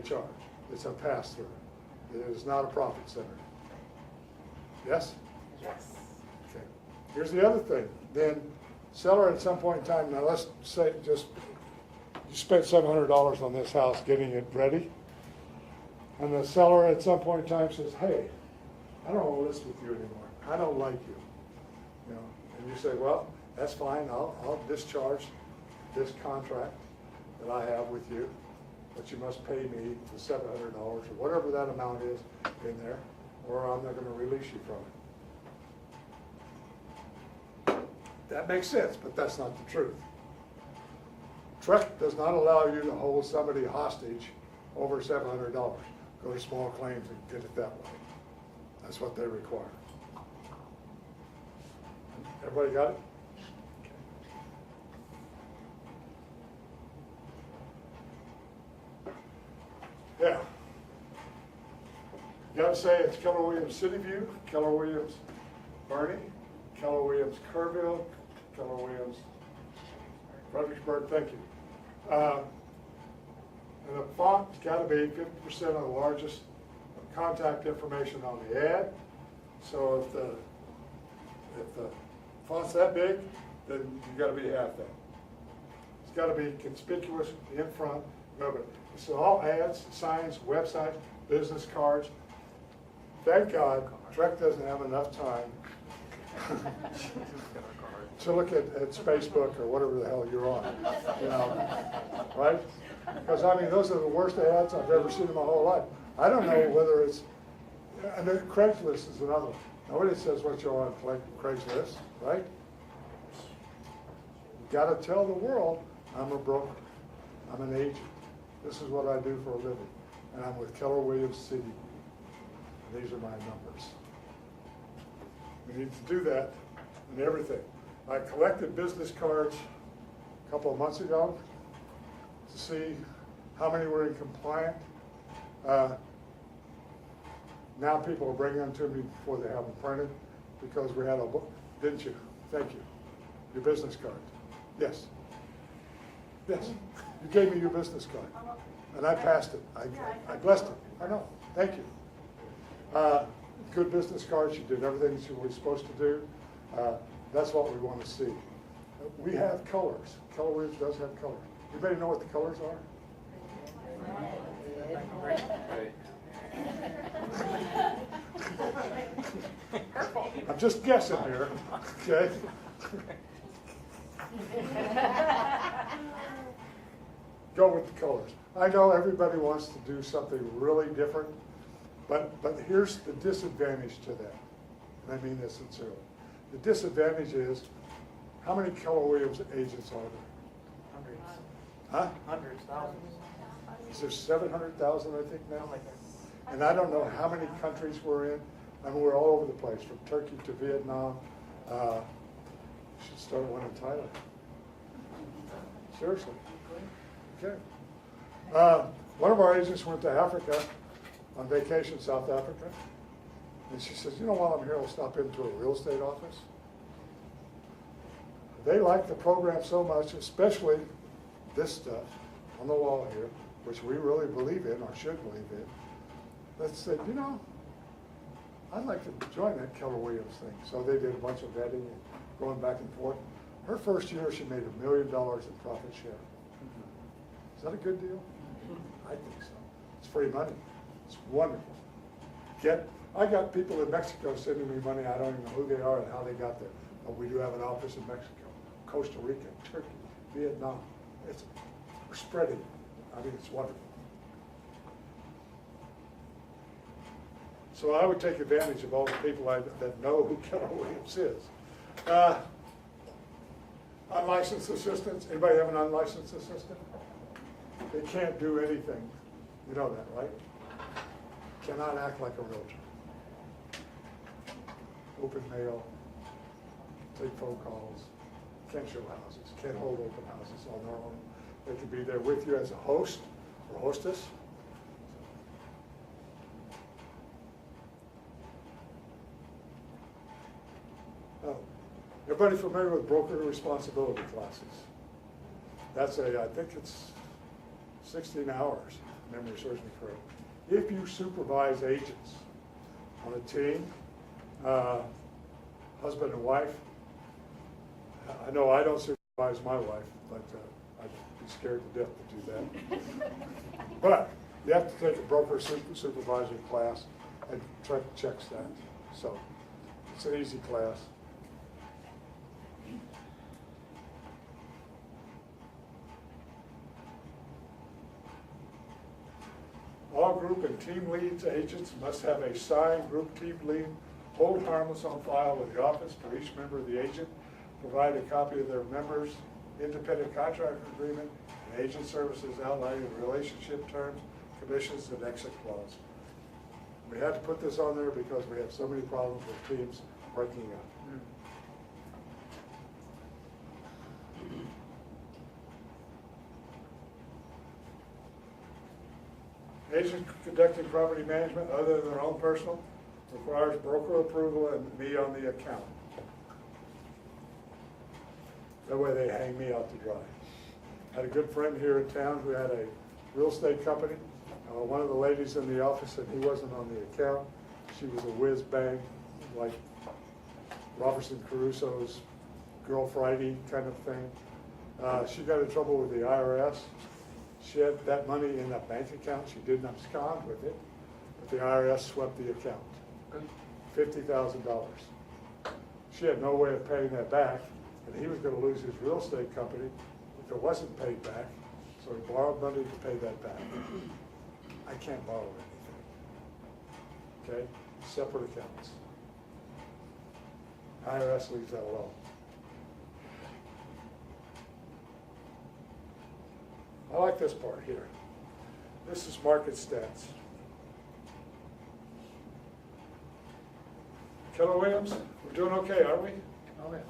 they charge. It's a pass-through. It is not a profit center. Yes? Yes. Okay. Here's the other thing. Then seller at some point in time, now let's say just you spent $700 on this house getting it ready, and the seller at some point in time says, hey, I don't want to list with you anymore. I don't like you. You know, and you say, well, that's fine. I'll discharge this contract that I have with you, but you must pay me the $700 or whatever that amount is in there, or I'm not going to release you from it. That makes sense, but that's not the truth. TREC does not allow you to hold somebody hostage over $700. Go to small claims and get it that way. That's what they require. Everybody got it? Yeah. You gotta say it's Keller Williams City View, Keller Williams Bernie, Keller Williams Kerrville, Keller Williams Fredericksburg, thank you. And the font's gotta be 50% of the largest contact information on the ad. So if the font's that big, then you gotta be half that. It's gotta be conspicuous in front of it. So all ads, signs, websites, business cards. Thank God, TREC doesn't have enough time to look at Facebook or whatever the hell you're on, you know, right? Because I mean, those are the worst ads I've ever seen in my whole life. I don't know whether it's, and then Craigslist is another one. Nobody says what you're on Craigslist, right? You gotta tell the world, I'm a broker, I'm an agent. This is what I do for a living. And I'm with Keller Williams City. These are my numbers. We need to do that in everything. I collected business cards a couple of months ago to see how many were in compliant. Now people are bringing them to me before they have them printed because we had a book, didn't you? Thank you. Your business card. Yes. Yes. You gave me your business card. And I passed it. I blessed it. I know. Thank you. Good business cards. You did everything that you were supposed to do. That's what we want to see. We have colors. Keller Williams does have colors. Anybody know what the colors are? I'm just guessing here. Okay. Go with the colors. I know everybody wants to do something really different, but here's the disadvantage to that, and I mean this sincerely. The disadvantage is, how many Keller Williams agents are there? Hundreds. Huh? Hundreds, thousands. Is there 700,000, I think, now? And I don't know how many countries we're in. I mean, we're all over the place, from Turkey to Vietnam. We should start one in Thailand. Seriously. Okay. One of our agents went to Africa on vacation, South Africa, and she says, you know, while I'm here, I'll stop into a real estate office. They like the program so much, especially this stuff on the wall here, which we really believe in, or should believe in. Let's say, you know, I'd like to join that Keller Williams thing. So they did a bunch of vetting and going back and forth. Her first year, she made $1 million in profit share. Is that a good deal? I think so. It's free money. It's wonderful. I got people in Mexico sending me money. I don't even know who they are and how they got there. But we do have an office in Mexico, Costa Rica, Turkey, Vietnam. We're spreading. I mean, it's wonderful. So I would take advantage of all the people that know who Keller Williams is. Unlicensed assistants. Anybody have an unlicensed assistant? They can't do anything. You know that, right? Cannot act like a realtor. Open mail, take phone calls, can't show houses, can't hold open houses on their own. They can be there with you as a host or hostess. Oh, everybody familiar with broker responsibility classes? That's I think it's 16 hours. memory serves me correct. If you supervise agents on a team, husband and wife, I know I don't supervise my wife, but I'd be scared to death to do that. But you have to take a broker supervisory class and checks that. So it's an easy class. All group and team leads agents must have a signed group team lead hold harmless on file with the office for each member of the agent. Provide a copy of their members' independent contract agreement and agent services outlining the relationship terms, commissions, and exit clause. We had to put this on there because we have so many problems with teams breaking up. Agent conducting property management other than their own personal requires broker approval and me on the account. That way they hang me out to dry. I had a good friend here in town who had a real estate company. One of the ladies in the office said he wasn't on the account. She was a whiz bang, like Robinson Crusoe's Girl Friday kind of thing. She got in trouble with the IRS. She had that money in a bank account. She didn't abscond with it, but the IRS swept the account. $50,000. She had no way of paying that back, and he was going to lose his real estate company if it wasn't paid back, so he borrowed money to pay that back. I can't borrow anything. Okay? Separate accounts. IRS leaves that alone. I like this part here. This is market stats. Keller Williams, we're doing okay, aren't we? Oh, yeah.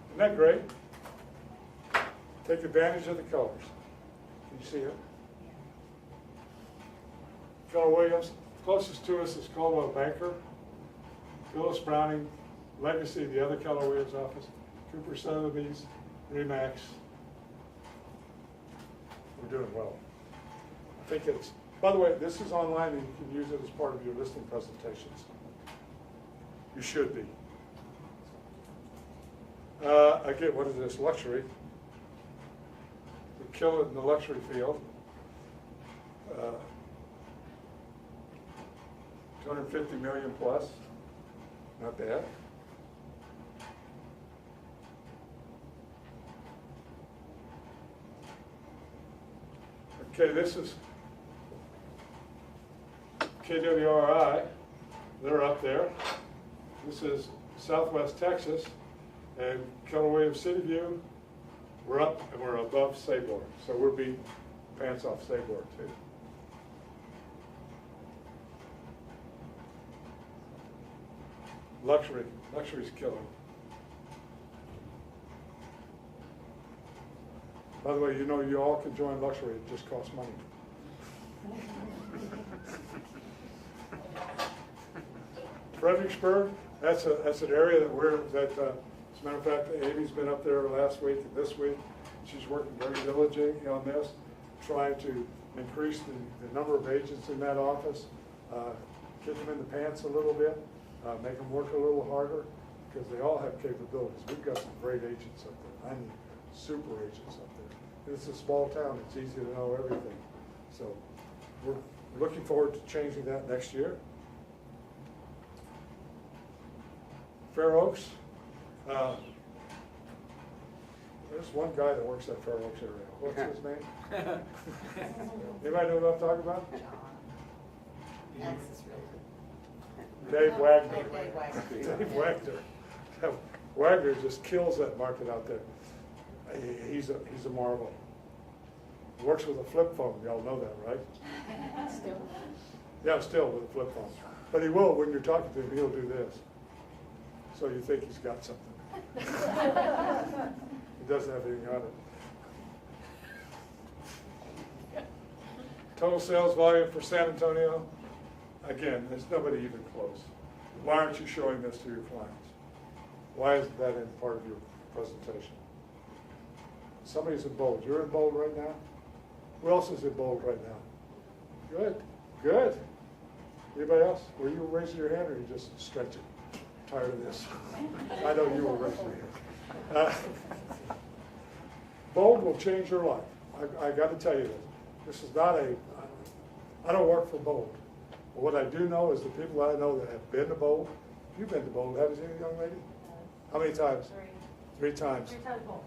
Isn't that great? Take advantage of the colors. Can you see it? Keller Williams, closest to us is Coldwell Banker, Phyllis Browning, Legacy, the other Keller Williams office, Cooper Sotheby's, Remax. We're doing well. I think it's, by the way, this is online and you can use it as part of your listing presentations. You should be. Again, what is this? Luxury. We kill it in the luxury field. 250 million plus. Not bad. Okay, this is KWRI. They're up there. This is Southwest Texas, and Keller Williams City View. We're up and we're above Sabor, so we're beating pants off Sabor too. Luxury's killing. By the way, you know you all can join luxury, it just costs money. Fredericksburg, that's an area that as a matter of fact, Amy's been up there last week and this week. She's working very diligently on this, trying to increase the number of agents in that office, kick them in the pants a little bit, make them work a little harder, because they all have capabilities. We've got some great agents up there. I mean, super agents up there. And it's a small town, it's easy to know everything. So we're looking forward to changing that next year. Fair Oaks, there's one guy that works at Fair Oaks area. What's his name? Anybody know what I'm talking about? Dave Wagner. Dave Wagner. Wagner just kills that market out there. He's a marvel. Works with a flip phone. Y'all know that, right? Still. Yeah, still with a flip phone. But he will, when you're talking to him, he'll do this. So you think he's got something. He doesn't have anything on it. Total sales volume for San Antonio. Again, there's nobody even close. Why aren't you showing this to your clients? Why isn't that in part of your presentation? Somebody's in bold. You're in bold right now? Who else is in bold right now? Good, good. Anybody else? Were you raising your hand or you just stretching? Tired of this? I know you were raising your hand. Bold will change your life. I got to tell you this. This is not I don't work for Bold. But what I do know is the people I know that have been to Bold. You've been to Bold, haven't you, young lady? How many times? 3. 3 times. 3 times Bold.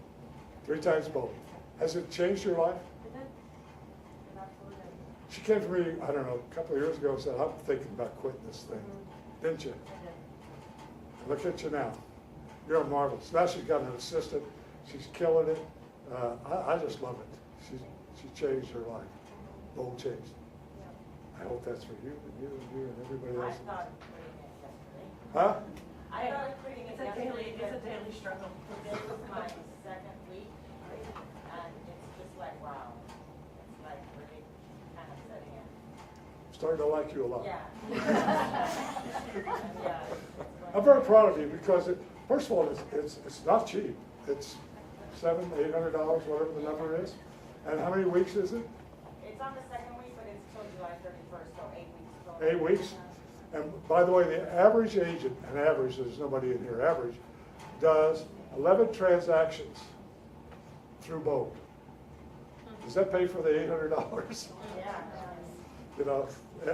3 times Bold. Has it changed your life? It did. It absolutely did. She came to me, I don't know, a couple of years ago and said, I'm thinking about quitting this thing. Didn't you? I did. Look at you now. You're marvelous. Now she's got an assistant. She's killing it. I just love it. She changed her life. Bold changed. Yeah. I hope that's for you and you and you and everybody I else. thought of quitting it yesterday. Huh? I thought of quitting it yesterday. It's a daily struggle. Today was my second week, and it's just like, wow. It's like really kind of setting in. Starting to like you a lot. Yeah. Yeah. I'm very proud of you because, first of all, it's not cheap. It's $700, $800, whatever the number is. And how many weeks is it? It's on the second week, but it's till July 31st, so 8 weeks. Total. 8 weeks. And by the way, the average agent, and average, there's nobody in here, average, does 11 transactions through Bold. Does that pay for the $800? Yeah. You know,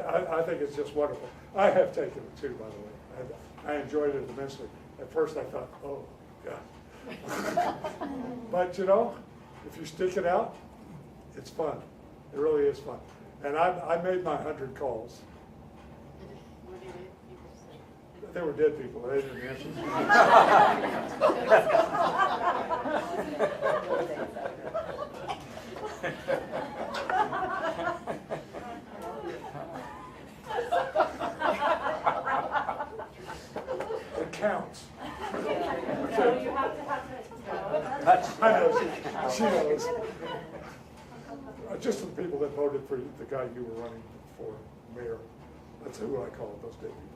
I think it's just wonderful. I have taken it too, by the way. And I enjoyed it immensely. At first I thought, oh, God. But you know, if you stick it out, it's fun. It really is fun. And I made my 100 calls. What did people say? They were dead people. They didn't answer. It counts. No, you have to have it. I know, she knows. Just the people that voted for the guy you were running for mayor. That's who I call it, those dead people.